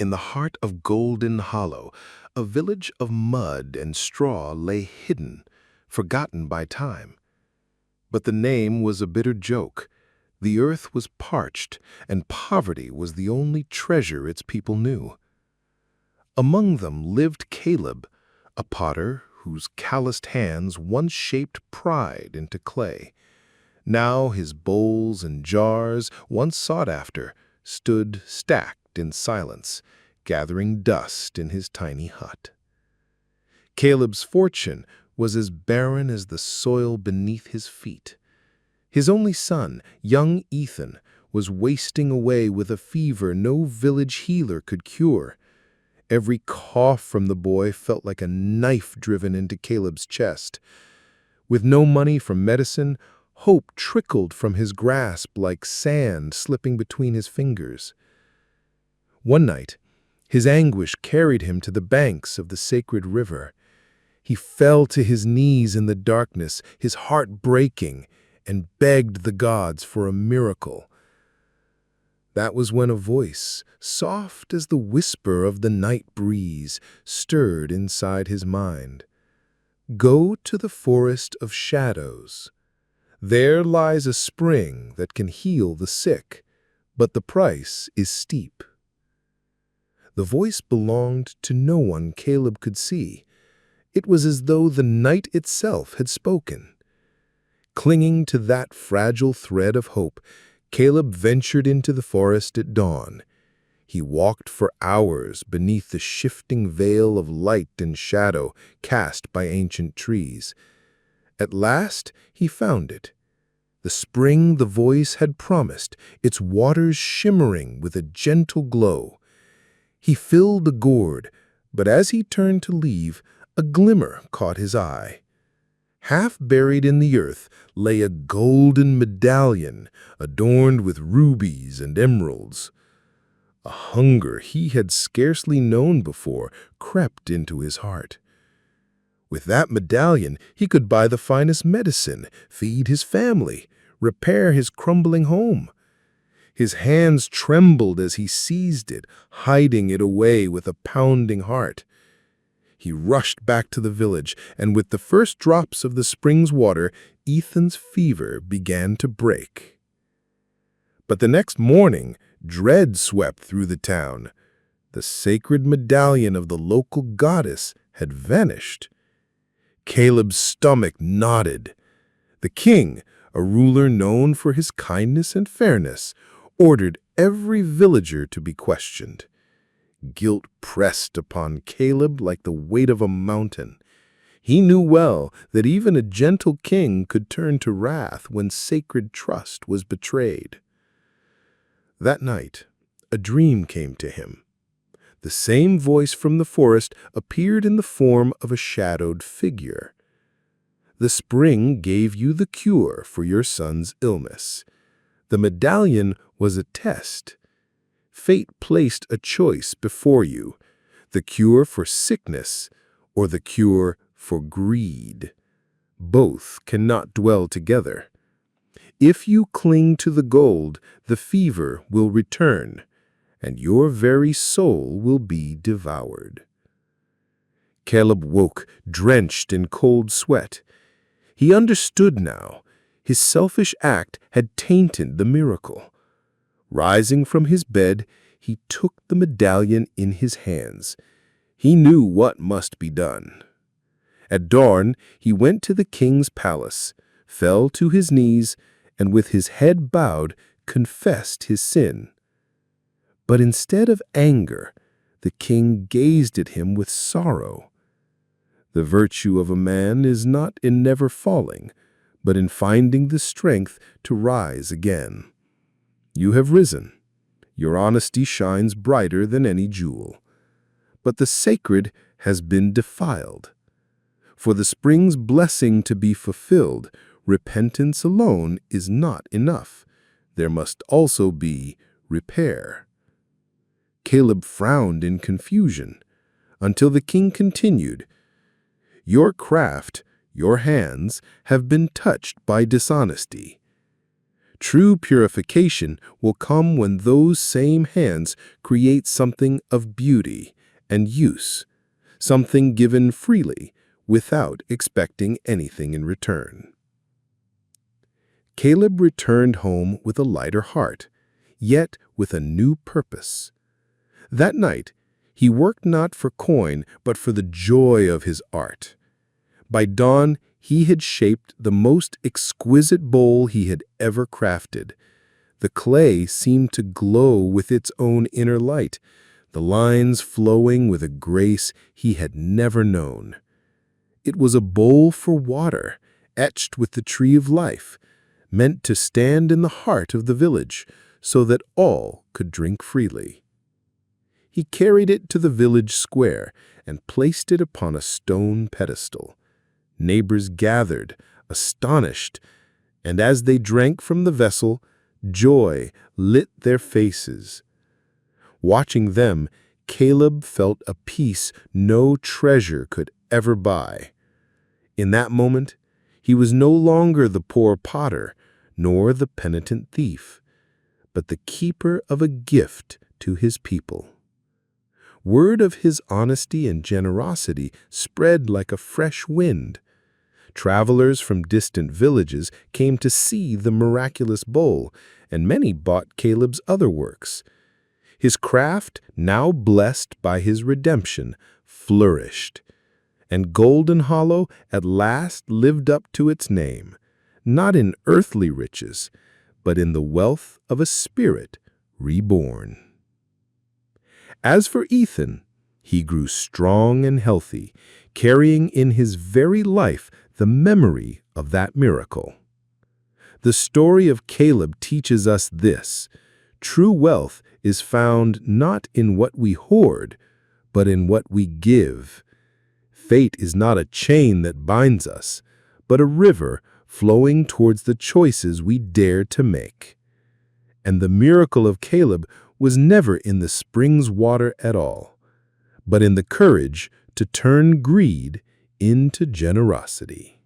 In the heart of Golden Hollow, a village of mud and straw lay hidden, forgotten by time. But the name was a bitter joke. The earth was parched, and poverty was the only treasure its people knew. Among them lived Caleb, a potter whose calloused hands once shaped pride into clay. Now his bowls and jars, once sought after, stood stacked in silence, gathering dust in his tiny hut. Caleb's fortune was as barren as the soil beneath his feet. His only son, young Ethan, was wasting away with a fever no village healer could cure. Every cough from the boy felt like a knife driven into Caleb's chest. With no money for medicine, hope trickled from his grasp like sand slipping between his fingers. One night, his anguish carried him to the banks of the sacred river. He fell to his knees in the darkness, his heart breaking, and begged the gods for a miracle. That was when a voice, soft as the whisper of the night breeze, stirred inside his mind. "Go to the forest of shadows. There lies a spring that can heal the sick, but the price is steep." The voice belonged to no one Caleb could see. It was as though the night itself had spoken. Clinging to that fragile thread of hope, Caleb ventured into the forest at dawn. He walked for hours beneath the shifting veil of light and shadow cast by ancient trees. At last he found it. The spring the voice had promised, its waters shimmering with a gentle glow. He filled the gourd, but as he turned to leave, a glimmer caught his eye. Half buried in the earth lay a golden medallion adorned with rubies and emeralds. A hunger he had scarcely known before crept into his heart. With that medallion, he could buy the finest medicine, feed his family, repair his crumbling home. His hands trembled as he seized it, hiding it away with a pounding heart. He rushed back to the village, and with the first drops of the spring's water, Ethan's fever began to break. But the next morning, dread swept through the town. The sacred medallion of the local goddess had vanished. Caleb's stomach knotted. The king, a ruler known for his kindness and fairness, ordered every villager to be questioned. Guilt pressed upon Caleb like the weight of a mountain. He knew well that even a gentle king could turn to wrath when sacred trust was betrayed. That night, a dream came to him. The same voice from the forest appeared in the form of a shadowed figure. "The spring gave you the cure for your son's illness. The medallion was a test. Fate placed a choice before you, the cure for sickness or the cure for greed. Both cannot dwell together. If you cling to the gold, the fever will return, and your very soul will be devoured." Caleb woke, drenched in cold sweat. He understood now. His selfish act had tainted the miracle. Rising from his bed, he took the medallion in his hands. He knew what must be done. At dawn, he went to the king's palace, fell to his knees, and with his head bowed, confessed his sin. But instead of anger, the king gazed at him with sorrow. The virtue of a man is not in never falling, but in finding the strength to rise again. You have risen. Your honesty shines brighter than any jewel. But the sacred has been defiled. For the spring's blessing to be fulfilled, repentance alone is not enough. There must also be repair. Caleb frowned in confusion, until the king continued, "Your craft, your hands, have been touched by dishonesty. True purification will come when those same hands create something of beauty and use, something given freely without expecting anything in return. Caleb returned home with a lighter heart, yet with a new purpose. That night, he worked not for coin, but for the joy of his art. By dawn, he had shaped the most exquisite bowl he had ever crafted. The clay seemed to glow with its own inner light, the lines flowing with a grace he had never known. It was a bowl for water, etched with the tree of life, meant to stand in the heart of the village so that all could drink freely. He carried it to the village square and placed it upon a stone pedestal. Neighbors gathered, astonished, and as they drank from the vessel, joy lit their faces. Watching them, Caleb felt a peace no treasure could ever buy. In that moment, he was no longer the poor potter, nor the penitent thief, but the keeper of a gift to his people. Word of his honesty and generosity spread like a fresh wind. Travelers from distant villages came to see the miraculous bowl, and many bought Caleb's other works. His craft, now blessed by his redemption, flourished, and Golden Hollow at last lived up to its name, not in earthly riches, but in the wealth of a spirit reborn. As for Ethan, he grew strong and healthy, carrying in his very life the memory of that miracle. The story of Caleb teaches us this: true wealth is found not in what we hoard, but in what we give. Fate is not a chain that binds us, but a river flowing towards the choices we dare to make. And the miracle of Caleb was never in the spring's water at all, but in the courage to turn greed into generosity.